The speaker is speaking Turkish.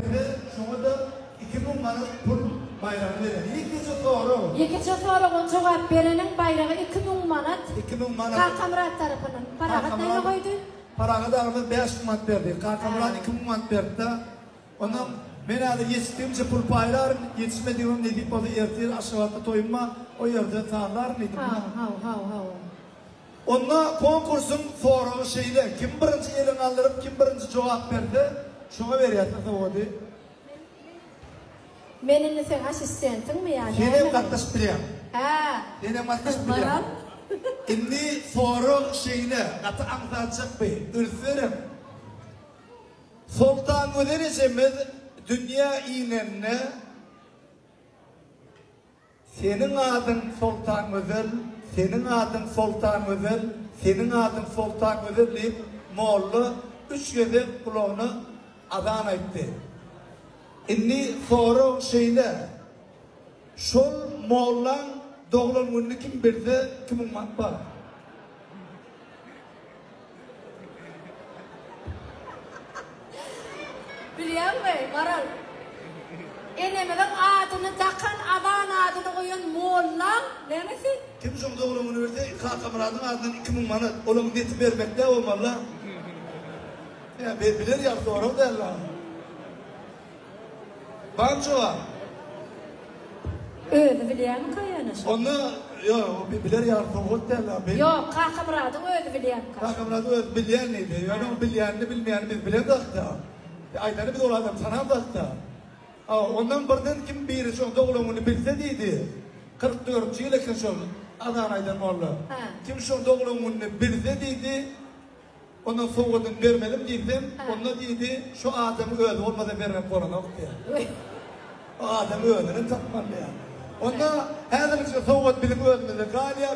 berdi, şoňa da 2000 manat pul bayrağını berdi. Ikinci soru. Ikinci soruň jogap berenin bayragy 2000 manat. 2000 manat. Kakamrat tarapyndan. Paragat näme goýdy? Paraga da 5 manat berdi. Kakamrat 2000 manat berdi da. Ondan men hadi yetiştiğimce pul paylar yetişmediğim ne deyip onu ertir aşağıda toyunma o yerde tanlar mıydı? Ha. Onunla konkursun soru şeyle kim birinci elini aldırıp kim birinci cevap verdi şuna veriyatı da oldu. Menin sen asistentin mi yani? Yine katlaş bileyim. Ha. Yine katlaş bileyim. Şimdi soru şeyle katı anlatacak bir ürfürüm. Sultan Öderecemiz dünya iğnenine senin adın Sultan Özel, senin adın Sultan Özel, senin adın Sultan Özel deyip Moğollu 3 gözü kulağını adan etti. Şimdi soru şeyle şol Moğollan doğulan gününü kim bildi, kimin matba? Biliyor musun Maral? Enemeden adını takan adan adını koyan Moğollan demesi? Kim şol doğulan günü verdi, Kakamurad'ın adından 2000 manat, onun neti vermekte olmalı. Ya bilir ya doğru derler. Bançova. Öyle biliyor mu kayanış? Onu yok bilir ya doğru derler. Yok Kakamrad'ın öyle biliyor mu? Kakamurad'ı bilen neydi? Yani o bilenini bilmeyeni biz bilen dakta. Aydanı bir doğru adam sana dakta. Ondan birden kim biri şu doğulumunu bilse deydi. 44 yıl ekin şu Adana'ydan oğlu. Kim şu doğulumunu bilse deydi. Ondan soğudun vermedim dedim. Onunla deydi şu adamı öldü olmadan vermem korona diye. O adamı öldürün takmalı ya. Onda her zaman soğud bilip öldürmedi. Galiba